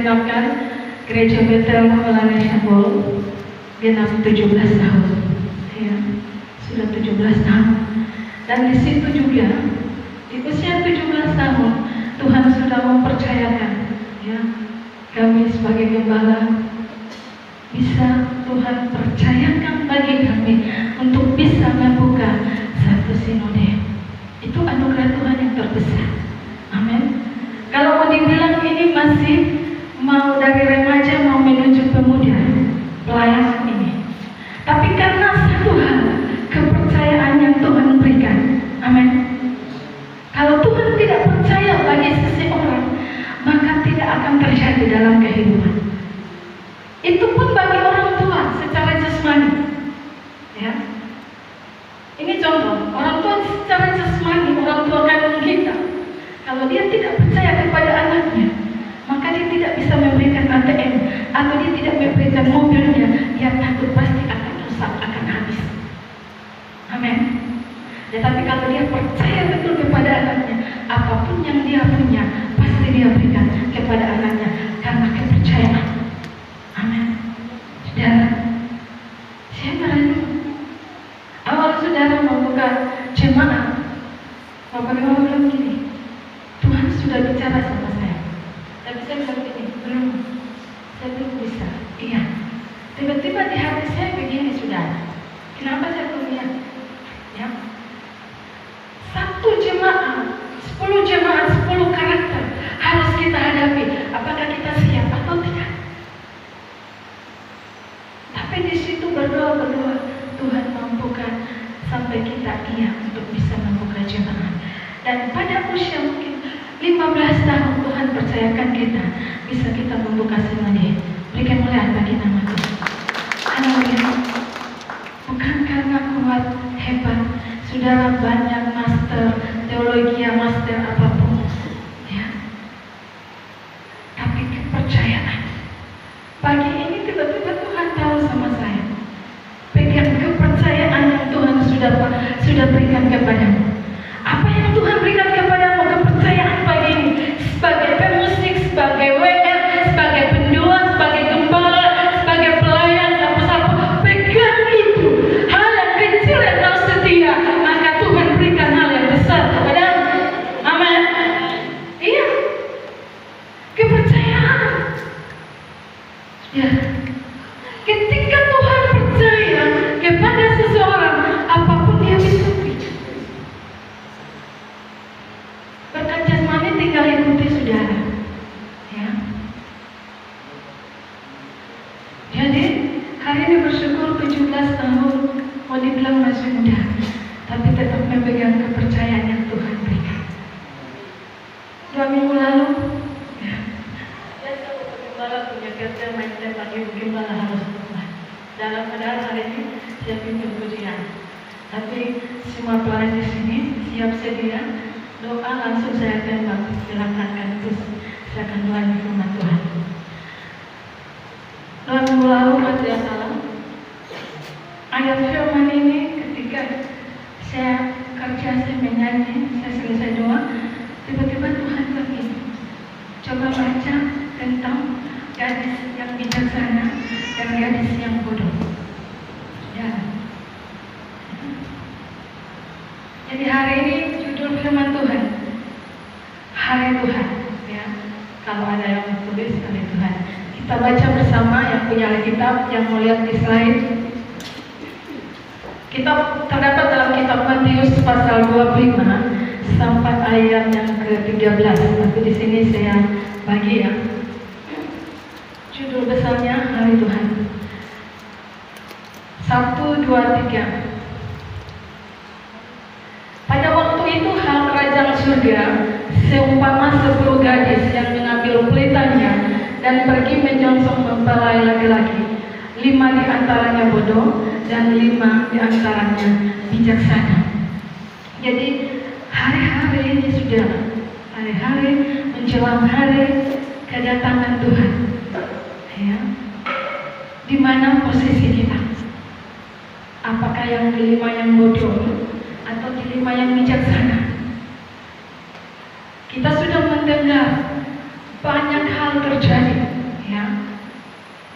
menggenapkan Gereja Betel Maulana Syambol genap 17 tahun. Ya, sudah 17 tahun. Dan di situ juga di usia 17 tahun Tuhan sudah mempercayakan, ya, kami sebagai gembala bisa Tuhan percayakan bagi kami untuk bisa membuka satu sinode. Itu anugerah Tuhan yang terbesar. Amin. Kalau mau dibilang ini masih mau dari remaja mau menuju pemuda pelayanan ini, tapi karena satu hal, kepercayaan yang Tuhan berikan. Amin. Kalau Tuhan tidak percaya bagi seseorang, maka tidak akan terjadi dalam kehidupan. Itu pun bagi orang tua secara jasmani. Ya. Ini contoh, orang tua secara jasmani, orang tua kandung kita. Kalau dia tidak percaya kepada anaknya, maka dia tidak bisa memberikan ATM, atau dia tidak memberikan mobilnya, yang takut pasti akan rusak, akan habis. Amin. Tetapi kalau dia percaya betul kepada anaknya, apapun yang dia punya, pasti dia berikan kepada anaknya, karena kepercayaan. Amin. Saudara, saya merenung. Awal saudara membuka jemaat, Bapak bilang gini, Tuhan sudah bicara sama saya. Tapi saya bilang gini, saya belum bisa. Iya. Tiba-tiba di hati saya begini, saudara. Kenapa saya belum lihat? Ya. Satu jemaat, 10 jemaat, 10 karakter harus kita hadapi. Apakah kita siap atau tidak? Tapi di situ berdoa, Tuhan mampukan sampai kita iya untuk bisa membuka jemaat. Dan pada usia mungkin 15 tahun Tuhan percayakan kita bisa kita membuka sinode. Berikan muliaan bagi nama Tuhan. Haleluya. Bukan karena kuat, hebat, saudara banyak master teologi, master apapun, ya. Tapi kepercayaan. Pagi ini tiba-tiba Tuhan tahu sama saya. Pegang kepercayaan yang Tuhan sudah berikan kepadamu. Apa yang Tuhan berikan kepadamu, kepercayaan pagi ini, sebagai pemusik, sebagai WR, sebagai pendua, sebagai gembala, sebagai pelayan, sapu-sapu, pegang itu. Hal yang kecil yang kau setia, maka Tuhan berikan hal yang besar kepadamu. Amin. Iya. Kepercayaan. Ya. Ketika Tuhan percaya kepada seseorang, apapun dia bisa beri. Berkat jasmani tinggal ikuti saudara. Ya. Jadi hari ini bersyukur 17 tahun, mau dibilang masih muda, tapi tetap memegang kepercayaan yang Tuhan berikan. 2 minggu lalu, ya, saya tahu gembala punya kerja mindset lagi, gembala harus berubah. Dalam keadaan hari ini saya pimpin pujian, tapi semua pelayan di sini siap sedia. Doa langsung saya tembak, silakan terus saya akan melayani firman Tuhan. 2 minggu lalu kalau tidak salah, ayat firman ini ketika saya kerja, saya menyanyi, saya selesai doa, tiba-tiba Tuhan lagi coba baca tentang gadis yang bijaksana dan gadis yang bodoh. Ya. Jadi hari ini judul firman Tuhan, Hari Tuhan. Ya. Kalau ada yang tulis, Hari Tuhan. Kita baca bersama, yang punya Alkitab, yang mau lihat di slide. Kitab terdapat dalam kitab Matius pasal 25 sampai ayat yang ke-13. Tapi di sini saya bagi ya. Judul besarnya Hari Tuhan. 1, 2, 3. Pada waktu itu hal kerajaan surga seumpama 10 gadis yang mengambil pelitanya dan pergi menyongsong mempelai laki-laki. 5 di antaranya bodoh dan 5 di antaranya bijaksana. Jadi hari-hari ini sudah hari-hari menjelang hari kedatangan Tuhan. Ya. Di mana posisi kita? Apakah yang kelima yang bodoh atau kelima yang bijaksana? Kita sudah mendengar banyak hal terjadi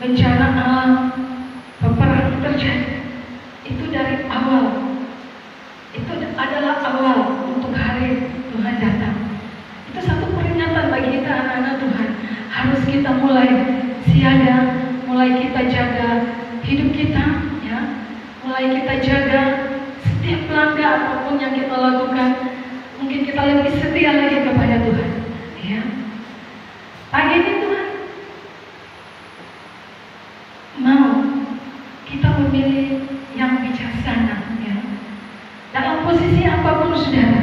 bencana alam, peperangan terjadi, itu dari awal. Itu adalah awal untuk hari Tuhan datang. Itu satu peringatan bagi kita anak-anak Tuhan. Harus kita mulai siaga, mulai kita jaga hidup kita, ya. Mulai kita jaga setiap langkah apapun yang kita lakukan. Mungkin kita lebih setia lagi kepada Tuhan, ya. Pagi ini Tuhan mau kita memilih yang bijaksana, ya. Dalam posisi apapun saudara,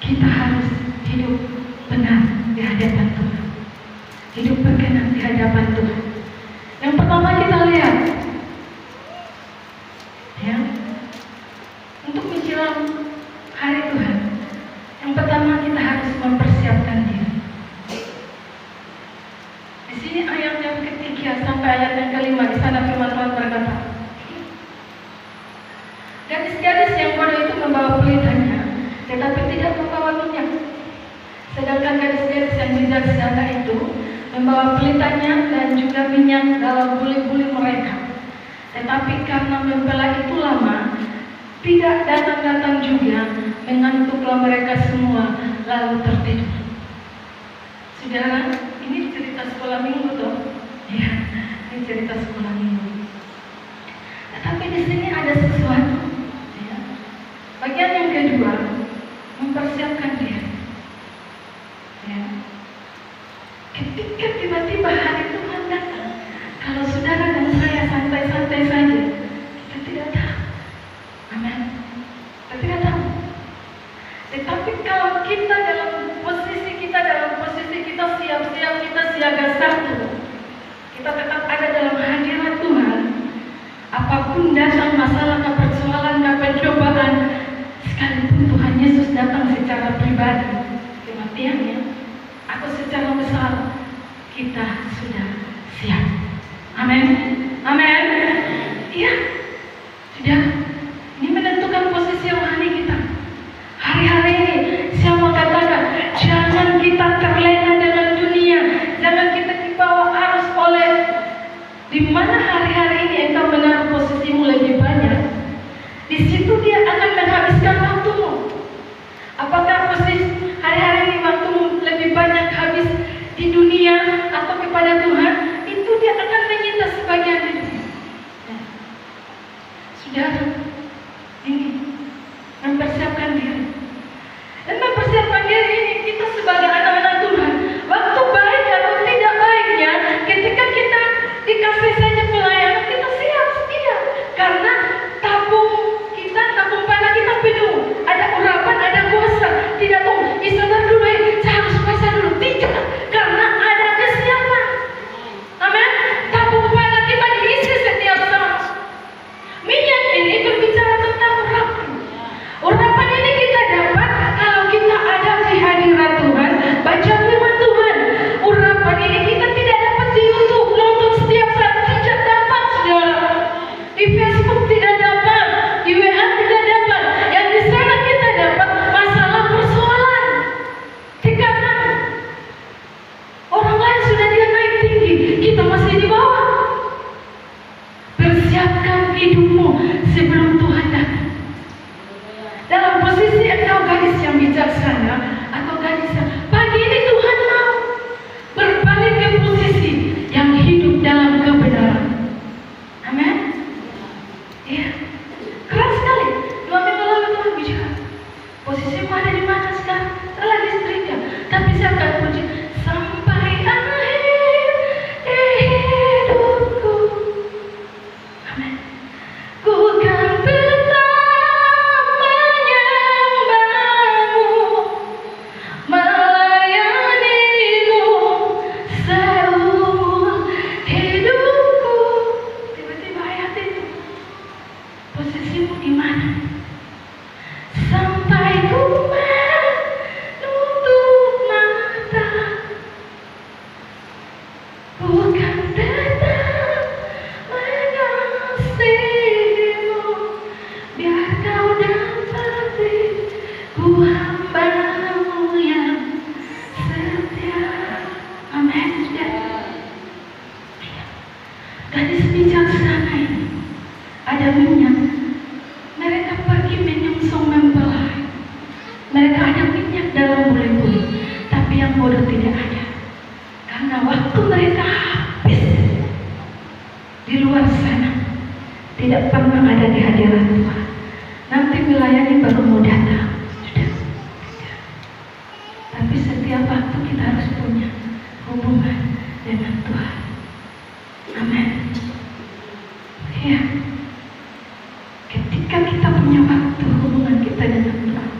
kita harus hidup benar di hadapan Tuhan, hidup berkenan di hadapan Tuhan. Yang pertama kita lihat, ya, untuk menjelang hari Tuhan, yang pertama kita harus mempersiapkan diri. Di sini ayat yang ketiga sampai ayat yang kelima, di sana firman Tuhan berkata, gadis-gadis yang bodoh itu membawa pelitanya, tetapi tidak membawa minyak. Sedangkan gadis-gadis yang bijaksana itu membawa pelitanya dan juga minyak dalam buli-buli mereka. Tetapi karena mempelai itu lama, tidak datang-datang juga, mengantuklah mereka semua lalu tertidur. Saudara, ini cerita sekolah minggu toh? Ya, ini cerita sekolah minggu. Tetapi di sini ada sesuatu. Ya. Bagian yang kedua, mempersiapkan diri. Ya. Ketika tiba-tiba hari Tuhan datang, kalau saudara dan saya santai-santai saja, kita tidak tahu. Amin. Kita tidak tahu. Tetapi kalau kita dalam posisi kita siap-siap, kita siaga satu, kita tetap ada dalam hadirat Tuhan. Apapun datang masalah, persoalan, pencobaan, sekalipun Tuhan Yesus datang secara pribadi, kematiannya, atau secara besar, kita sudah siap. Amin. yang bodoh tidak ada. Karena waktu mereka habis di luar sana, tidak pernah ada di hadirat Tuhan. Nanti melayani baru mau datang. Sudah. Tapi setiap waktu kita harus punya hubungan dengan Tuhan. Amin. Ya. Ketika kita punya waktu hubungan kita dengan Tuhan,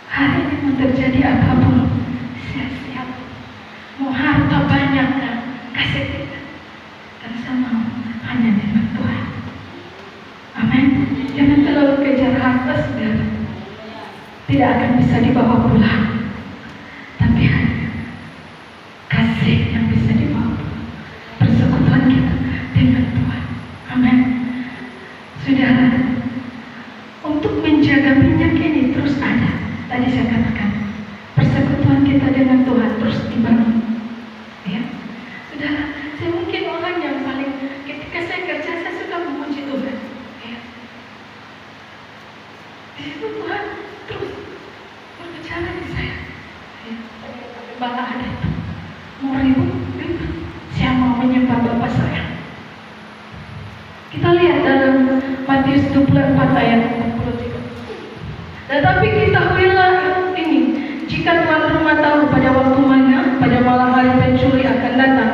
hari ini mau terjadi apapun sia-sia. Mau harta banyak kan, kasih kita. Dan sama hanya dengan Tuhan. Amin. Jangan terlalu kejar harta, saudara. Tidak akan bisa dibawa pulang. Tapi hanya kasih yang bisa dibawa pulang. Persekutuan kita dengan Tuhan. Amin. Saudara, untuk menjaga minyak ini terus ada. Tadi saya katakan, persekutuan kita dengan Tuhan terus dibangun. Ya, saudara, saya mungkin orang yang paling ketika saya kerja saya suka memuji Tuhan. Ya, di situ Tuhan terus berbicara di saya. Ya, bala ada itu mau ribut, saya mau menyembah Bapa saya. Kita lihat dalam Matius 24 ayat 43. Tetapi ketahuilah ini, jika tuan rumah tahu pada waktu mana, pada malam hari pencuri akan datang,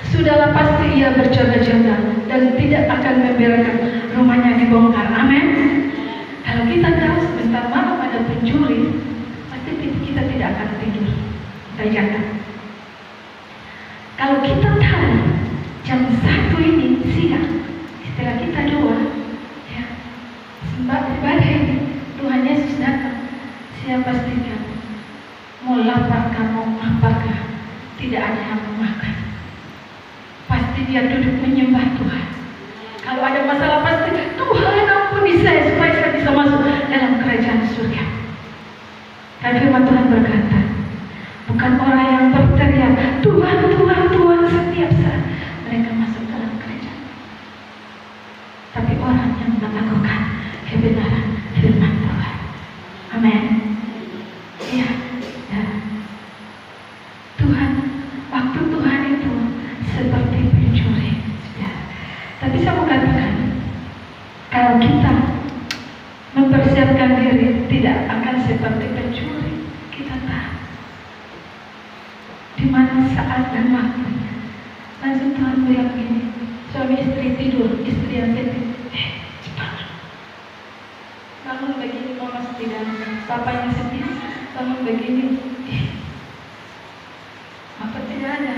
sudahlah pasti ia berjaga-jaga dan tidak akan membiarkan rumahnya dibongkar. Amin. Kalau kita tahu sebentar malam ada pencuri, pasti kita tidak akan tidur. Kita jaga. Kalau kita tahu jam 1 ini siang, setelah kita doa, ya, sembah ibadah ini, Tuhan Yesus datang, saya pastikan mau laparkah, mau laparkah, tidak ada yang mau makan. Pasti dia duduk menyembah Tuhan. Kalau ada masalah pasti, Tuhan ampuni saya supaya saya bisa masuk dalam kerajaan surga. Dan firman Tuhan berkata, bukan orang yang berteriak Tuhan, Tuhan, Tuhan setiap saat mereka masuk dalam kerajaan, tapi orang yang melakukan kebenaran firman Tuhan. Amin. Ya, ya. Tuhan, waktu Tuhan itu seperti pencuri. Ya. Tapi saya mau katakan, kalau kita mempersiapkan diri tidak akan seperti pencuri. Kita tahu di mana saat dan waktunya. Langsung Tuhan bilang gini, suami istri tidur, istri yang sedih, cepat bangun begini, mama sedih, papa yang sedih, bangun begini, apa tidak ada,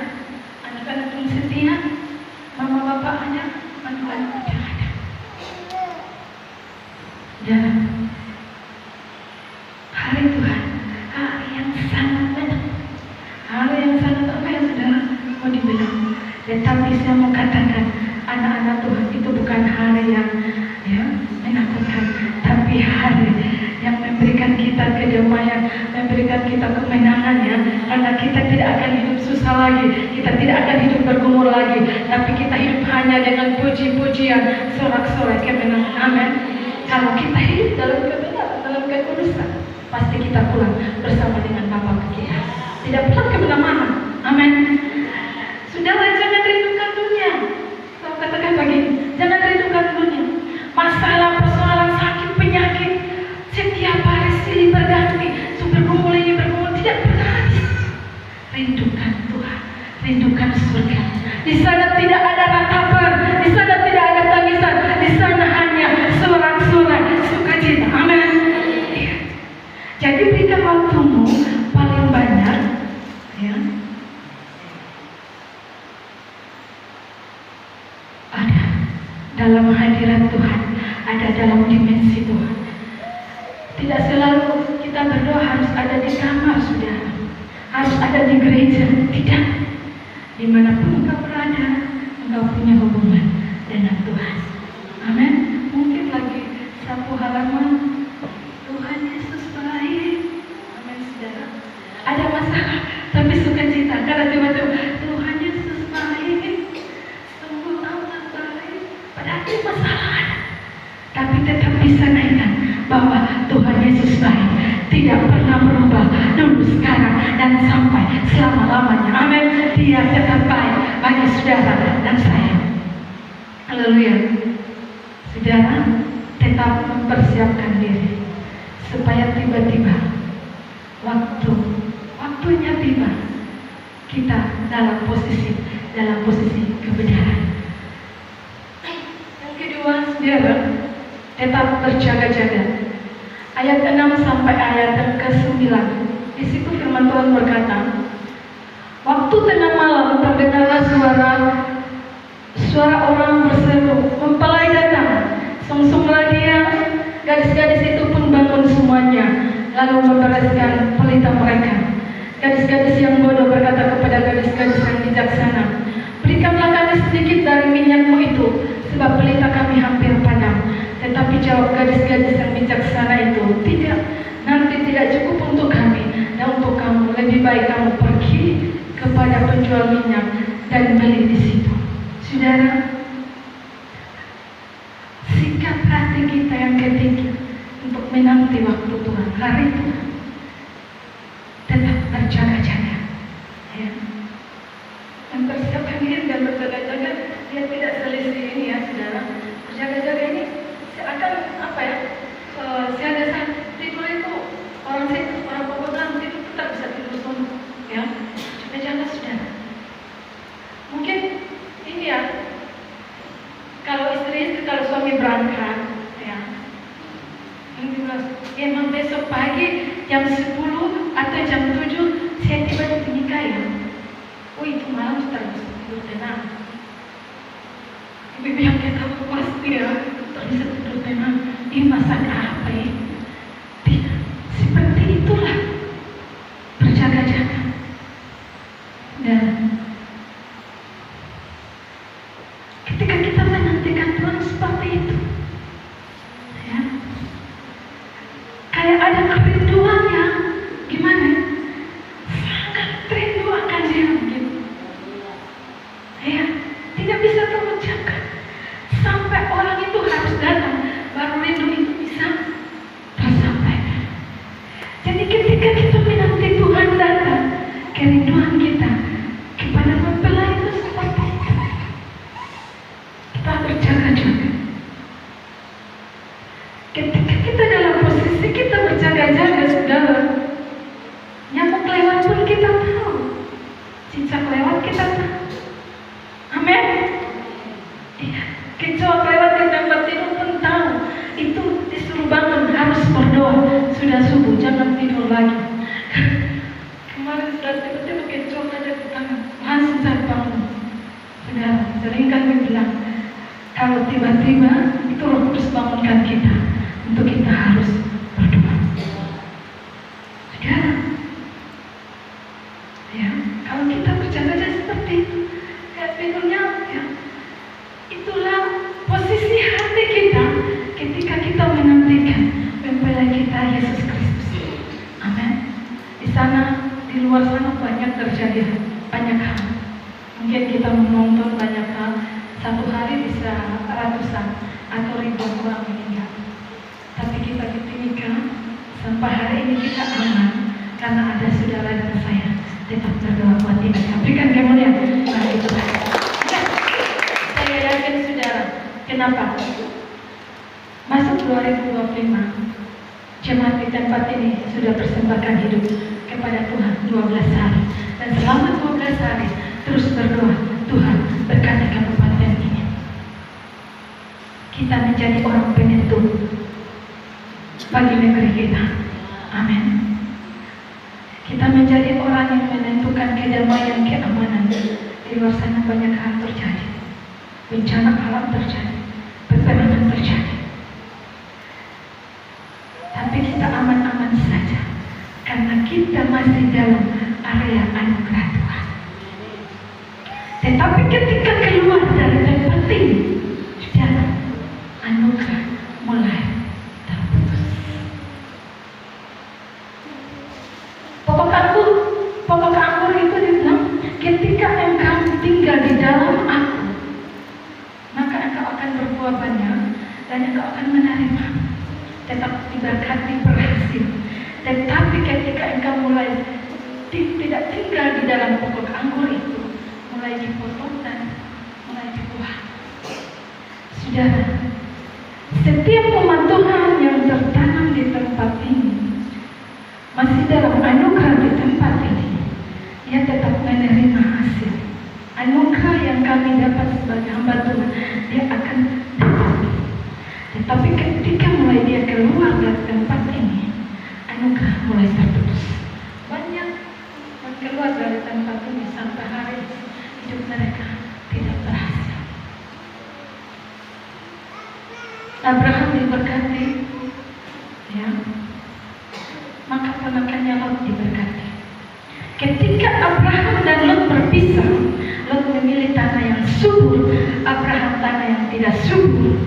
anak-anak yang setia, mama bapak ada, anak-anak tidak ada. Dan hari Tuhan, hari yang sangat banyak, hari yang sangat apa yang saudara mau dibilang. Tetapi saya mau katakan, anak-anak Tuhan itu bukan hari yang menakutkan, tapi hari yang memberikan kita kedamaian, memberikan kita kemenangan, ya. Karena kita tidak akan hidup susah lagi, kita tidak akan hidup bergumul lagi, tapi kita hidup hanya dengan puji-pujian, sorak-sorai kemenangan. Amin. Kalau kita hidup dalam kebenaran, dalam kekudusan, pasti kita pulang bersama dengan Bapa kita. Tidak pulang kemana-mana. Amin. Saudara, jangan rindukan dunia. Saya katakan begini, jangan rindukan dunia. Masalah, persoalan, sakit, penyakit, setiap hari silih berganti. Bergumul ini bergumul, tidak pernah habis. Rindukan Tuhan, rindukan surga. Di sana tidak ada ratapan, di sana tidak ada tangisan, di sana hanya sorak-sorai sukacita. Amin. Ya. Jadi berikan waktumu paling banyak, ya. Ada dalam hadirat Tuhan, ada dalam dimensi Tuhan. Tidak selalu kita berdoa harus ada di kamar, saudara, harus ada di gereja. Tidak. Dimanapun engkau berada, engkau punya hubungan dengan Tuhan. Amin. Mungkin lagi sapu halaman, Tuhan Yesus baik. Amin, saudara. Ada masalah, tapi sukacita karena tiba-tiba Tuhan Yesus baik, sungguh amat baik. Padahal itu masalah ada, tapi tetap bisa naikkan bahwa Tuhan Yesus baik, tidak pernah berubah dulu, sekarang, dan sampai Dia tetap baik bagi saudara dan saya. Haleluya. Saudara, tetap mempersiapkan diri supaya tiba-tiba waktunya tiba, kita dalam posisi kebenaran. Yang kedua, saudara, tetap berjaga-jaga. Ayat 6 sampai ayat ke-9. Di situ firman Tuhan berkata, waktu tengah malam terdengarlah suara orang berseru, mempelai datang. Songsonglah dia, gadis-gadis itu pun bangun semuanya, lalu membereskan pelita mereka. Gadis-gadis yang bodoh berkata kepada gadis-gadis yang bijaksana, berikanlah kami sedikit dari minyakmu itu, sebab pelita kami hampir padam. Tetapi jawab gadis-gadis yang bijaksana itu, tidak, nanti tidak cukup untuk kami dan untuk kamu. Lebih baik kamu pergi kepada penjual minyak dan beli di situ. Saudara, sikap hati kita yang ketiga untuk menanti waktu Tuhan, hari Tuhan, tetap berjaga-jaga, ya. Mempersiapkan diri dan berjaga-jaga, dia tidak selisih ini ya, saudara. Berjaga-jaga ini seakan apa ya? Siaga saat tidur itu orang situ, orang pepegang tidur tetap bisa tidur semua, ya. Jaga-jaga, saudara. Mungkin ini ya, kalau kalau suami berangkat, ya, emang besok pagi jam 10 atau jam 7 saya tiba di nikah ya. Oh, itu malam terus tidur tenang. Ibu yang kita pasti ya terus tidur tenang. Ini masalah apa ya? Tidak, seperti itulah berjaga-jaga. Dan ketika kita menantikan Tuhan seperti itu, ya, kayak ada kerinduan yang gimana? Sangat rindu akan Dia begitu. Ya, tidak bisa terucapkan. Sampai orang itu harus datang, baru rindu itu bisa tersampaikan. Jadi ketika kita menanti Tuhan datang, kerinduan kita kepada mempelai itu seperti itu. Kita berjaga-jaga. Ketika kita dalam posisi kita berjaga-jaga, saudara, nyamuk lewat pun kita tahu, cicak lewat kita tahu. Amin. Iya, kecoak lewat di tempat tidur pun tahu. Itu disuruh bangun harus berdoa. Sudah subuh, jangan tidur lagi. Kemarin sudah tiba-tiba kecoak ada di tangan, langsung saya bangun. Saudara, sering kami bilang, kalau tiba-tiba itu Roh Kudus bangunkan kita untuk kita harus berdoa. Saudara, ya, kalau kita berjaga-jaga seperti itu, kayak tidurnya, ya, itulah posisi hati kita ketika kita menantikan mempelai kita Yesus Kristus. Amin. Di sana, di luar sana banyak terjadi banyak hal. Mungkin kita menonton banyak hal. Satu hari bisa ratusan atau ribuan orang meninggal. Tapi kita di Timika sampai hari ini kita aman karena ada saudara dan saya tetap berdoa buat Timika. Berikan kemuliaan bagi Tuhan. Saya yakin saudara, kenapa? Masuk 2025, jemaat di tempat ini sudah persembahkan hidup kepada Tuhan 12 hari. Dan selama 12 hari terus berdoa, Tuhan berkati kabupaten ini. Kita menjadi orang penentu bagi negeri kita. Amin. Kita menjadi orang yang menentukan kedamaian, keamanan. Di luar sana banyak hal terjadi. Bencana alam terjadi, peperangan terjadi. Tapi kita aman-aman saja karena kita masih dalam area anugerah Tuhan. Tetapi ketika keluar dari tempat ini, sudah anugerah mulai terputus. Pokok anggur itu dibilang, ketika engkau tinggal di dalam aku, maka engkau akan berbuah banyak dan engkau akan menerima. Tetap diberkati, berhasil. Tetapi ketika engkau mulai tidak tinggal di dalam pokok anggur itu, mulai dipotong dan mulai dibuang. Saudara, setiap umat Tuhan yang tertanam di tempat ini, masih dalam anugerah di tempat ini, ia tetap menerima hasil. Anugerah yang kami dapat sebagai hamba Tuhan, dia akan dapat. Tetapi ketika mulai dia keluar dari tempat ini, anugerah mulai terputus. Banyak yang keluar dari tempat ini sampai hari hidup mereka tidak berhasil. Abraham diberkati, ya, maka ponakannya Lot diberkati. Ketika Abraham dan Lot berpisah, Lot memilih tanah yang subur, Abraham tanah yang tidak subur.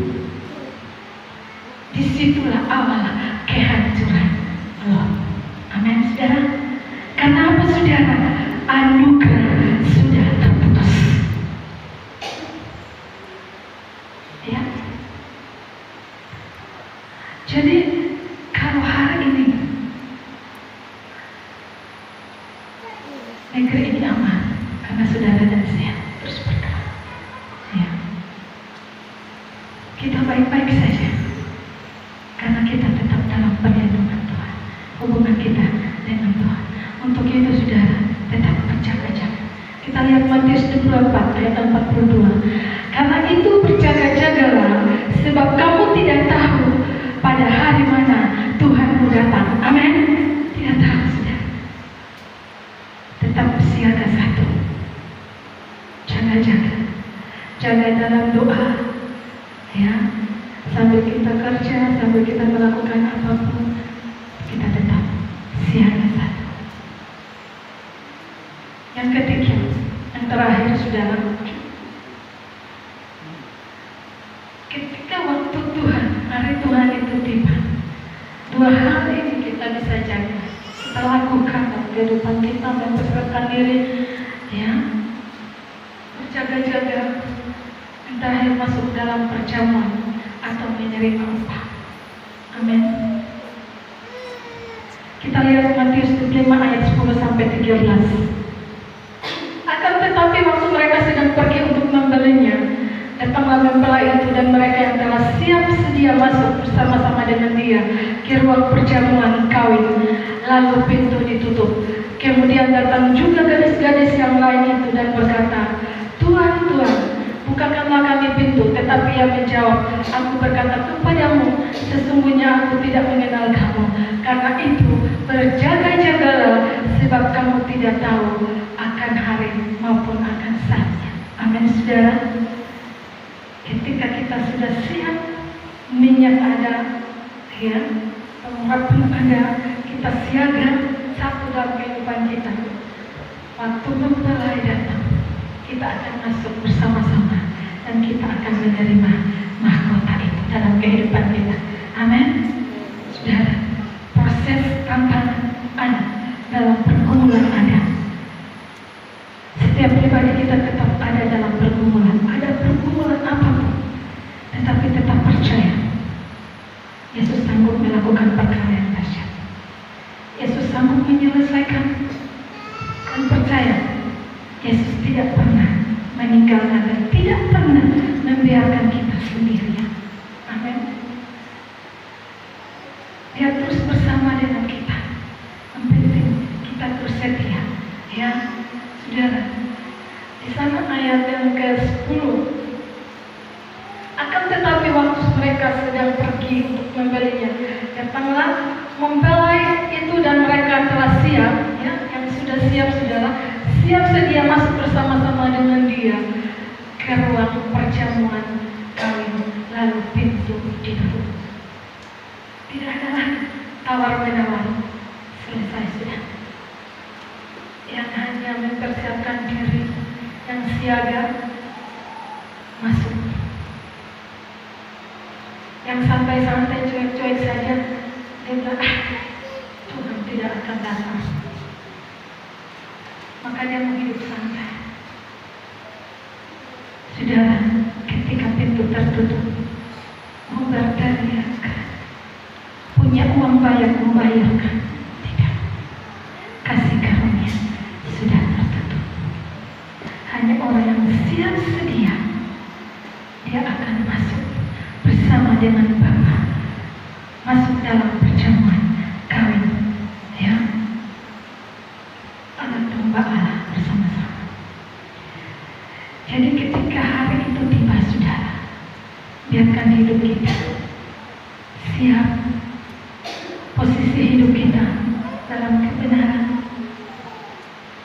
Disitulah awal kehancuran Lot. Amin, saudara. Karena apa, saudara? Anugerah sudah terputus. Ya. Jadi kalau hari ini negeri ini aman karena saudara dan saya terus berdoa, ya, kita baik-baik saja karena kita tetap dalam perlindungan Tuhan, hubungan kita dengan Tuhan. Untuk itu saudara tetap berjaga-jaga. Kita lihat Matius 24 ayat 42. Karena itu berjaga-jagalah, sebab kamu tidak tahu pada hari mana Tuhanmu datang. Amin. Tidak tahu, saudara. Tetap siaga satu. Jaga-jaga. Jaga dalam doa. Ya. Sambil kita kerja, sambil kita melakukan apapun, kita tetap siaga satu. Yang ketiga, yang terakhir, saudara. Ketika waktu Tuhan, hari Tuhan itu tiba, dua hal ini kita bisa jaga. Kita lakukan dalam kehidupan kita, mempersiapkan diri, ya, berjaga-jaga, entah yang masuk dalam perjamuan atau menerima upah. Amin. Kita lihat Matius 25 ayat 10 sampai 13. Akan tetapi waktu mereka sedang pergi untuk membelinya, datanglah mempelai itu dan mereka yang telah siap sedia masuk bersama-sama dengan dia ke ruang perjamuan kawin. Lalu pintu ditutup. Kemudian datang juga gadis-gadis yang lain itu dan berkata, Tuhan, Tuhan, bukakanlah kami pintu. Tetapi ia menjawab, aku berkata kepadamu, sesungguhnya aku tidak mengenal kamu. Karena itu berjaga-jagalah, sebab kamu tidak tahu akan hari maupun akan saatnya. Amin, saudara. Ketika kita sudah siap, minyak ada, ya, pengharapan ada, kita siaga satu dalam kehidupan kita. Waktu mempelai datang, kita akan masuk bersama-sama dan kita akan menerima mahkota itu dalam kehidupan kita. Amin. Saudara, proses tantangan ada, dalam pergumulan ada. Setiap pribadi kita tetap ada dalam pergumulan. Ada pergumulan apapun, tetapi tetap percaya Yesus sanggup melakukan perkara yang dahsyat. Yesus sanggup menyelesaikan, dan percaya Yesus tidak pernah meninggalkan dan tidak pernah membiarkan kita sendirian. Amin. Dia terus bersama dengan kita. Yang penting kita terus setia, ya, saudara. Di sana ayat yang ke-10. Akan tetapi waktu mereka sedang pergi untuk membelinya, datanglah mempelai itu dan mereka telah siap, ya, yang sudah siap, saudara, siap sedia masuk bersama-sama dengan dia ke ruang perjamuan kawin. Lalu pintu ditutup. Tidak ada lagi tawar-menawar. Selesai sudah. Yang hanya mempersiapkan diri, yang siaga masuk. Yang santai-santai, cuek-cuek saja, dia bilang, Tuhan tidak akan datang. Maka dia mau hidup santai. Saudara, ketika pintu tertutup, mau berteriak, punya uang banyak membayarkan, tidak. Kasih karunia sudah tertutup. Hanya dengan Bapa, masuk dalam perjamuan kawin, ya, anak domba Allah bersama-sama. Jadi ketika hari itu tiba, saudara, biarkan hidup kita siap, posisi hidup kita dalam kebenaran.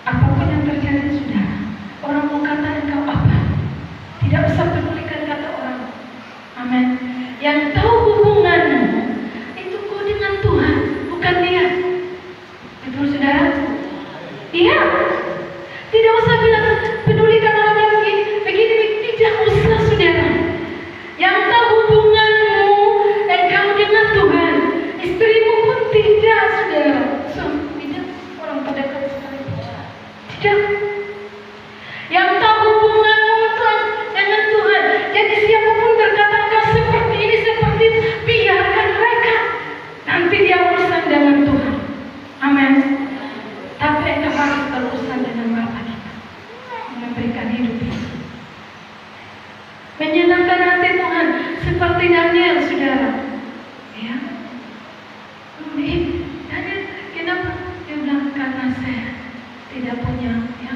Apapun yang terjadi, saudara, orang mau kata engkau apa, tidak usah pedulikan kata orang. Amin. Yang tahu hubunganmu itu kau dengan Tuhan, bukan dia. Betul, saudara? Iya. Tidak usah bilang pedulikan orang yang begini. Tidak usah, saudara. Yang tahu hubunganmu engkau dengan Tuhan. Istrimu pun tidak, saudara. Tidak. Orang pada kata tidak. Yang tahu hubunganmu dengan Tuhan. Jadi siapapun berkata engkau seperti ini, seperti itu, biarkan mereka. Nanti dia urusan dengan Tuhan. Amin. Tapi engkau harus berurusan dengan Bapa kita, memberikan hidup ini, menyenangkan hati Tuhan, seperti Daniel, saudara. Ya. Daniel, kenapa? Dia bilang, karena saya tidak punya, ya,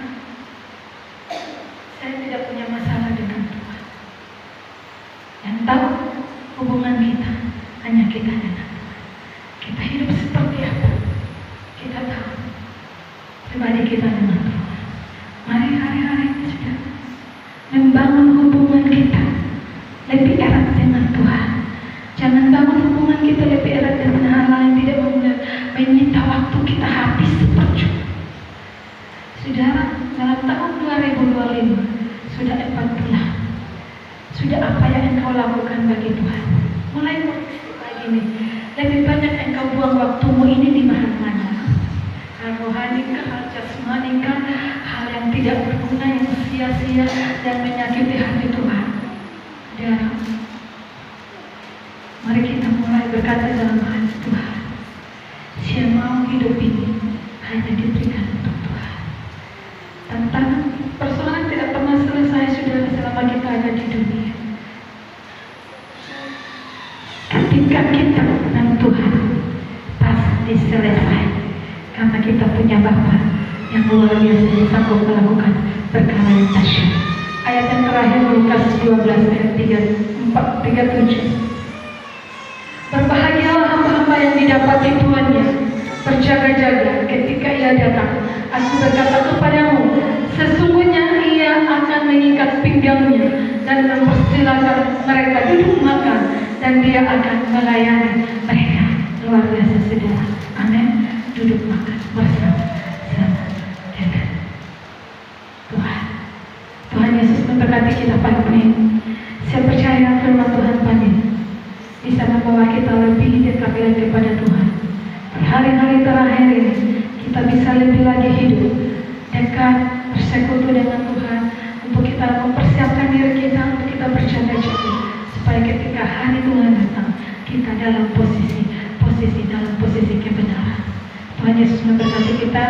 saya tidak punya masalah dengan Tuhan. Yang tahu hubungan kita hanya kita dengan Tuhan. Kita hidup seperti apa, kita tahu pribadi kita dengan Tuhan. Mari hari-hari ini sudah membangun hubungan kita lebih erat dengan Tuhan. Jangan bangun hubungan kita lebih erat dengan hal lain, tidak menyita waktu kita habis sepercuma. Saudara, dalam tahun 2025 sudah 4 bulan. Sudah apa yang engkau lakukan bagi Tuhan? Mulai pagi ini, lebih banyak engkau buang waktumu ini di mana-mana. Hal rohani kah, hal jasmani kah, hal yang tidak berguna, yang sia-sia dan menyakiti hati Tuhan. Dan mari kita mulai berkata dalam hati Tuhan, saya mau hidup ini hanya diberikan untuk Tuhan. Tantangan persoalan tidak pernah selesai, saudara, selama kita ada di dunia. Ketika kita dengan Tuhan pasti selesai, karena kita punya Bapa yang luar biasa, yang sanggup melakukan perkara yang dahsyat. Ayat yang terakhir, Lukas 12 ayat 37. Berbahagialah hamba-hamba yang didapati tuannya berjaga-jaga ketika ia datang. Aku berkata kepadamu, sesungguhnya ia akan mengikat pinggangnya dan mempersilakan mereka duduk makan, dan dia akan melayani mereka. Luar biasa, saudara. Amin. Duduk makan bersama-sama dengan Tuhan. Tuhan Yesus memberkati kita pagi ini. Saya percaya firman Tuhan pagi ini bisa membawa kita lebih dekat lagi kepada Tuhan. Di hari-hari terakhir ini kita bisa lebih lagi hidup dekat, bersekutu dengan Tuhan, untuk kita mempersiapkan diri kita, untuk kita berjaga-jaga, supaya ketika hari Tuhan datang kita dalam posisi kebenaran. Tuhan Yesus memberkati kita.